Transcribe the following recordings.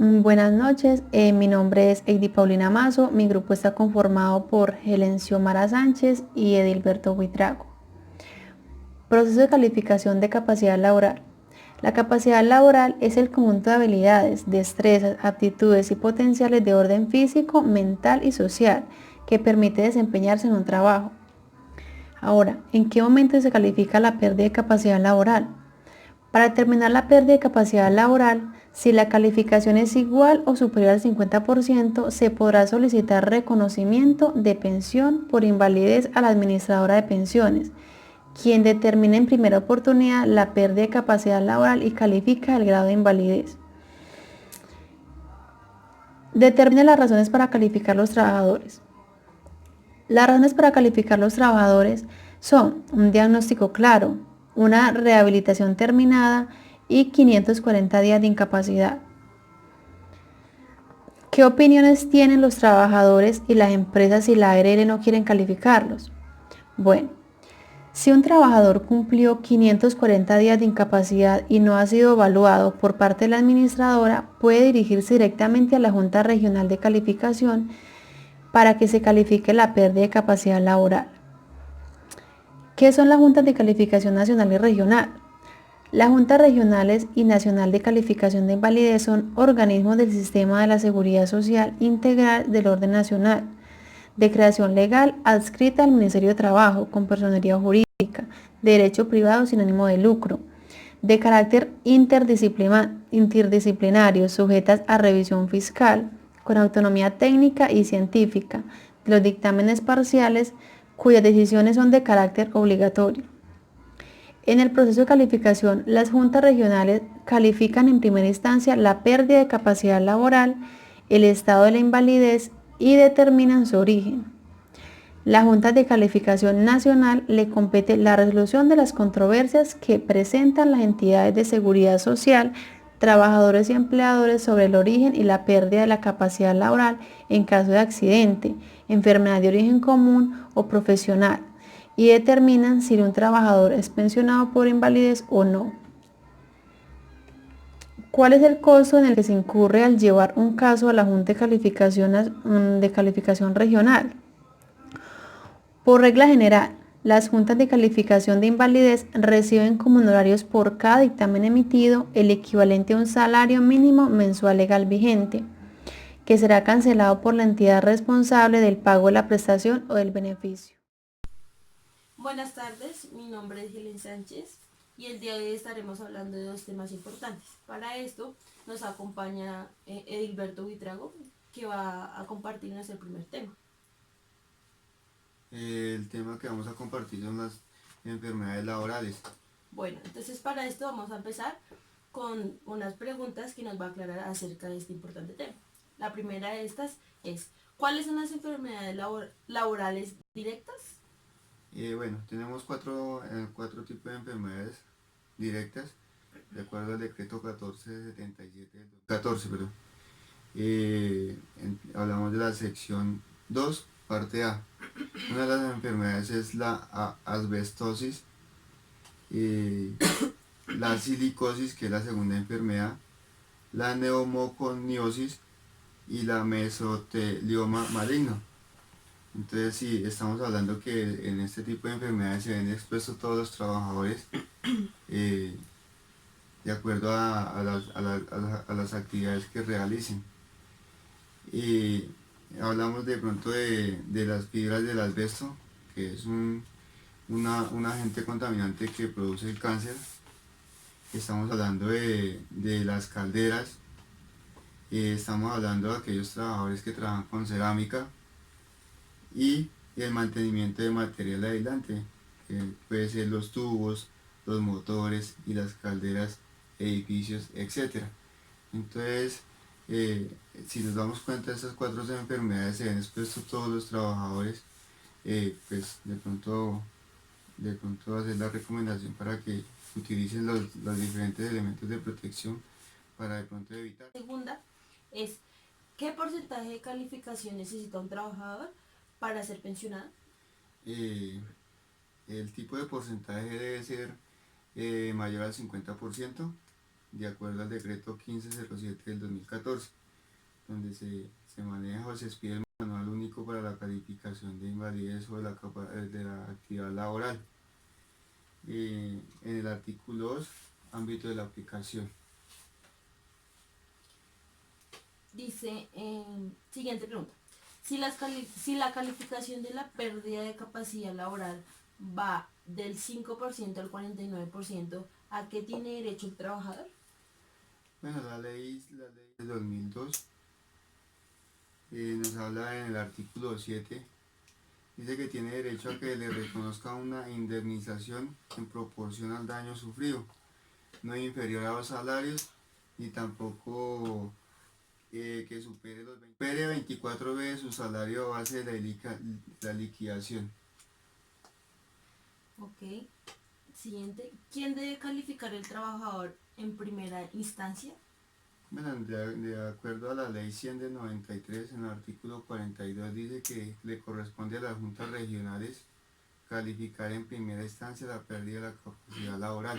Buenas noches, mi nombre es Heidi Paulina Mazo, mi grupo está conformado por Helencio Mara Sánchez y Edilberto Buitrago. Proceso de calificación de capacidad laboral. La capacidad laboral es el conjunto de habilidades, destrezas, aptitudes y potenciales de orden físico, mental y social que permite desempeñarse en un trabajo. Ahora, ¿en qué momento se califica la pérdida de capacidad laboral? Para determinar la pérdida de capacidad laboral, si la calificación es igual o superior al 50%, se podrá solicitar reconocimiento de pensión por invalidez a la administradora de pensiones, quien determina en primera oportunidad la pérdida de capacidad laboral y califica el grado de invalidez. Determina las razones para calificar los trabajadores. Las razones para calificar los trabajadores son un diagnóstico claro, una rehabilitación terminada y 540 días de incapacidad. ¿Qué opiniones tienen los trabajadores y las empresas si la ARL no quieren calificarlos? Bueno, si un trabajador cumplió 540 días de incapacidad y no ha sido evaluado por parte de la administradora, puede dirigirse directamente a la Junta Regional de Calificación para que se califique la pérdida de capacidad laboral. ¿Qué son las juntas de calificación nacional y regional? Las juntas regionales y nacional de calificación de invalidez son organismos del sistema de la seguridad social integral del orden nacional, de creación legal adscrita al Ministerio de Trabajo, con personería jurídica, de derecho privado sin ánimo de lucro, de carácter interdisciplinario, sujetas a revisión fiscal, con autonomía técnica y científica, de los dictámenes parciales, cuyas decisiones son de carácter obligatorio. En el proceso de calificación, las juntas regionales califican en primera instancia la pérdida de capacidad laboral, el estado de la invalidez y determinan su origen. La Junta de Calificación Nacional le compete la resolución de las controversias que presentan las entidades de seguridad social, trabajadores y empleadores sobre el origen y la pérdida de la capacidad laboral en caso de accidente, enfermedad de origen común o profesional, y determinan si un trabajador es pensionado por invalidez o no. ¿Cuál es el costo en el que se incurre al llevar un caso a la Junta de Calificación Regional? Por regla general, las juntas de calificación de invalidez reciben como honorarios por cada dictamen emitido el equivalente a un salario mínimo mensual legal vigente, que será cancelado por la entidad responsable del pago de la prestación o del beneficio. Buenas tardes, mi nombre es Helen Sánchez y el día de hoy estaremos hablando de dos temas importantes. Para esto nos acompaña Edilberto Buitrago, que va a compartirnos el primer tema. El tema que vamos a compartir son las enfermedades laborales. Bueno, entonces para esto vamos a empezar con unas preguntas que nos va a aclarar acerca de este importante tema. La primera de estas es, ¿cuáles son las enfermedades laborales directas? Bueno, tenemos cuatro tipos de enfermedades directas, de acuerdo al decreto 1477 del 14, perdón. Hablamos de la sección 2, parte A. Una de las enfermedades es la asbestosis, la silicosis, que es la segunda enfermedad, la neumoconiosis y la mesotelioma maligno. Entonces, sí, estamos hablando que en este tipo de enfermedades se ven expuestos todos los trabajadores eh, de acuerdo a las actividades que realicen. Y hablamos de pronto de las fibras del asbesto, que es un agente contaminante que produce el cáncer. Estamos hablando de las calderas, estamos hablando de aquellos trabajadores que trabajan con cerámica y el mantenimiento de material aislante, que puede ser los tubos, los motores y las calderas, edificios, etcétera. Entonces, si nos damos cuenta, estas cuatro enfermedades se ven expuestos todos los trabajadores, pues de pronto hacer la recomendación para que utilicen los diferentes elementos de protección para de pronto evitar. La segunda es, ¿qué porcentaje de calificación necesita un trabajador para ser pensionado? Eh, el tipo de porcentaje debe ser mayor al 50%. de acuerdo al decreto 1507 del 2014, donde se maneja o se expide el manual único para la calificación de invalidez o de la actividad laboral. En el artículo 2, ámbito de la aplicación. Dice, siguiente pregunta. Si la calificación de la pérdida de capacidad laboral va del 5% al 49%, ¿a qué tiene derecho el trabajador? Bueno, la ley del 2002 nos habla en el artículo 7, dice que tiene derecho a que le reconozca una indemnización en proporción al daño sufrido, no inferior a 2 salarios, ni tampoco que supere 24 veces su salario base de la liquidación. Ok. Siguiente. ¿Quién debe calificar el trabajador en primera instancia? Bueno, de acuerdo a la ley 100 del 93, en el artículo 42 dice que le corresponde a las juntas regionales calificar en primera instancia la pérdida de la capacidad laboral.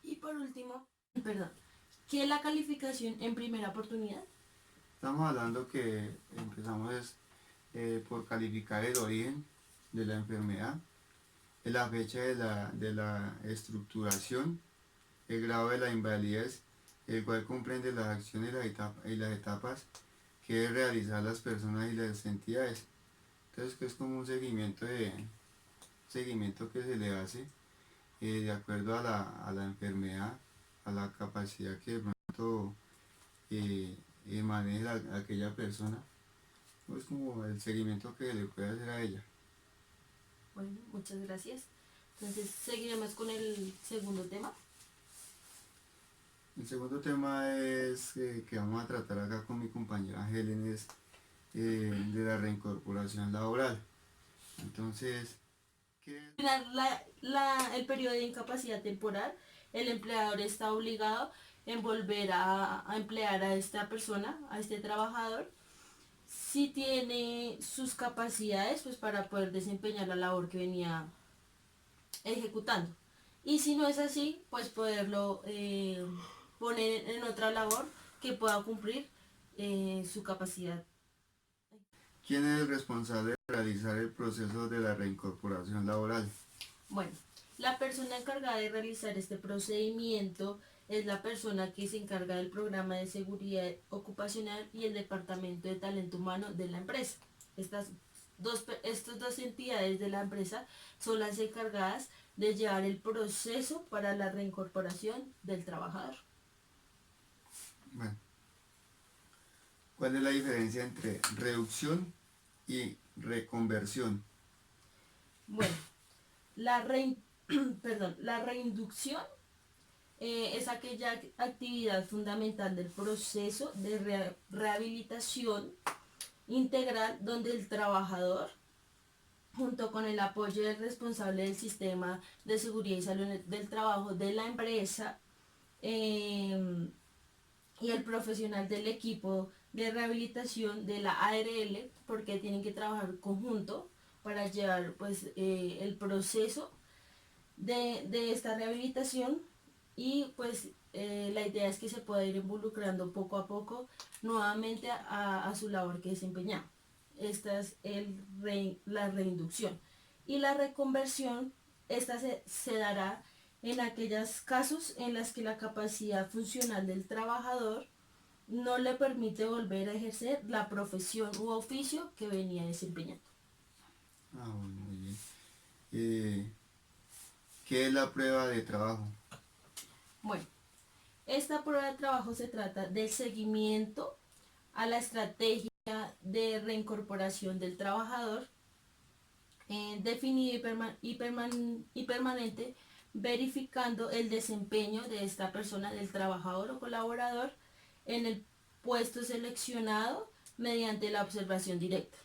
Y por último, perdón, ¿qué es la calificación en primera oportunidad? Estamos hablando que empezamos por calificar el origen de la enfermedad, la fecha de la estructuración, el grado de la invalidez, el cual comprende las acciones y las etapas que deben realizar las personas y las entidades. Entonces, que es como un seguimiento que se le hace de acuerdo a la enfermedad, a la capacidad que de pronto maneje aquella persona. Es como el seguimiento que le puede hacer a ella. Bueno, muchas gracias. Entonces, seguiremos con el segundo tema. El segundo tema es que vamos a tratar acá con mi compañera Helen, es de la reincorporación laboral. Entonces, ¿qué es? El periodo de incapacidad temporal, el empleador está obligado en volver a emplear a esta persona, a este trabajador, si tiene sus capacidades pues para poder desempeñar la labor que venía ejecutando. Y si no es así, pues poderlo poner en otra labor que pueda cumplir su capacidad. ¿Quién es el responsable de realizar el proceso de la reincorporación laboral? Bueno, la persona encargada de realizar este procedimiento es la persona que se encarga del programa de seguridad ocupacional y el departamento de talento humano de la empresa. Estas dos entidades de la empresa son las encargadas de llevar el proceso para la reincorporación del trabajador. Bueno, ¿cuál es la diferencia entre reducción y reconversión? Bueno, la reinducción es aquella actividad fundamental del proceso de rehabilitación integral donde el trabajador, junto con el apoyo del responsable del sistema de seguridad y salud del trabajo de la empresa y el profesional del equipo de rehabilitación de la ARL, porque tienen que trabajar conjunto para llevar pues, el proceso de esta rehabilitación y pues la idea es que se pueda ir involucrando poco a poco nuevamente a su labor que desempeña. Esta es la reinducción. Y la reconversión, esta se dará en aquellos casos en los que la capacidad funcional del trabajador no le permite volver a ejercer la profesión u oficio que venía desempeñando. Bueno, muy bien. ¿Qué es la prueba de trabajo? Bueno, esta prueba de trabajo se trata del seguimiento a la estrategia de reincorporación del trabajador definido y permanente, verificando el desempeño de esta persona, del trabajador o colaborador, en el puesto seleccionado mediante la observación directa.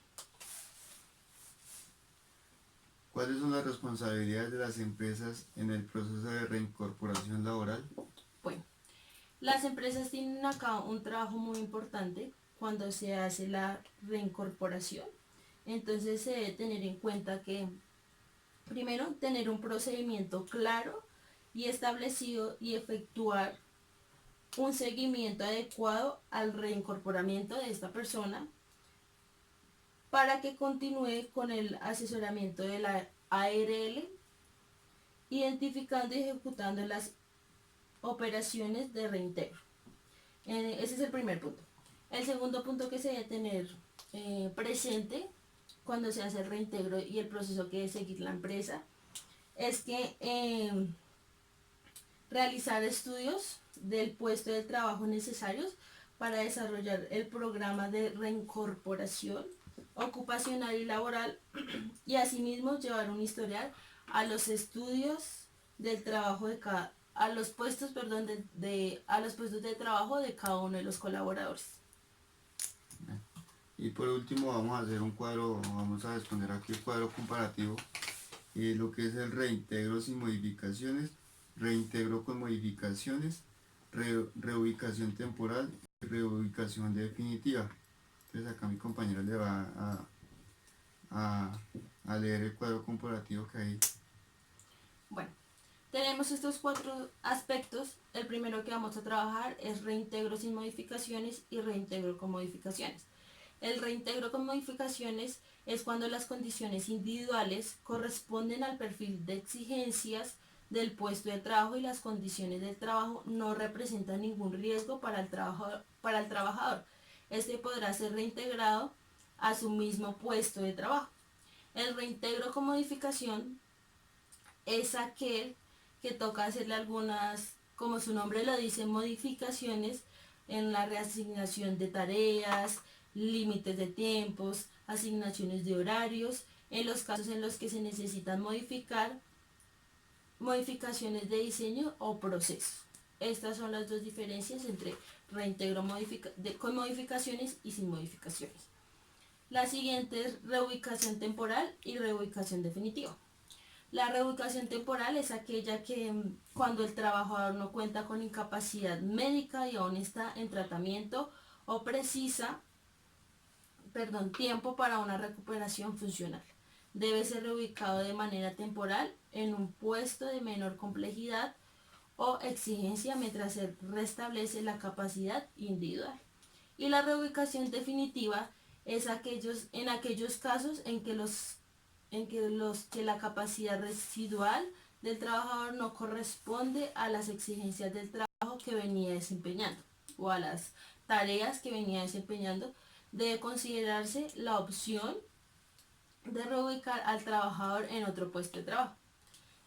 ¿Cuáles son las responsabilidades de las empresas en el proceso de reincorporación laboral? Bueno, las empresas tienen acá un trabajo muy importante cuando se hace la reincorporación. Entonces se debe tener en cuenta que primero tener un procedimiento claro y establecido y efectuar un seguimiento adecuado al reincorporamiento de esta persona para que continúe con el asesoramiento de la ARL, identificando y ejecutando las operaciones de reintegro. Ese es el primer punto. El segundo punto que se debe tener presente cuando se hace el reintegro y el proceso que debe seguir la empresa es que realizar estudios del puesto de trabajo necesarios para desarrollar el programa de reincorporación ocupacional y laboral y asimismo llevar un historial a los estudios del trabajo de cada a los puestos, perdón, a los puestos de trabajo de cada uno de los colaboradores. Y por último vamos a hacer un cuadro, vamos a responder aquí el cuadro comparativo, lo que es el reintegro sin modificaciones, reintegro con modificaciones, reubicación temporal y reubicación definitiva. Entonces acá mi compañero le va a leer el cuadro comparativo que hay. Bueno, tenemos estos 4 aspectos. El primero que vamos a trabajar es reintegro sin modificaciones y reintegro con modificaciones. El reintegro con modificaciones es cuando las condiciones individuales corresponden al perfil de exigencias del puesto de trabajo y las condiciones del trabajo no representan ningún riesgo para el trabajador. Este podrá ser reintegrado a su mismo puesto de trabajo. El reintegro con modificación es aquel que toca hacerle algunas, como su nombre lo dice, modificaciones en la reasignación de tareas, límites de tiempos, asignaciones de horarios, en los casos en los que se necesitan modificaciones de diseño o procesos. Estas son las dos diferencias entre reintegro con modificaciones y sin modificaciones. La siguiente es reubicación temporal y reubicación definitiva. La reubicación temporal es aquella que cuando el trabajador no cuenta con incapacidad médica y aún está en tratamiento o precisa tiempo para una recuperación funcional. Debe ser reubicado de manera temporal en un puesto de menor complejidad o exigencia mientras se restablece la capacidad individual. Y la reubicación definitiva es en aquellos casos en que la capacidad residual del trabajador no corresponde a las exigencias del trabajo que venía desempeñando o a las tareas que venía desempeñando. Debe considerarse la opción de reubicar al trabajador en otro puesto de trabajo.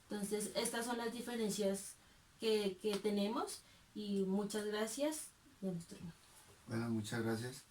Entonces, estas son las diferencias que tenemos y muchas gracias. Bueno, muchas gracias.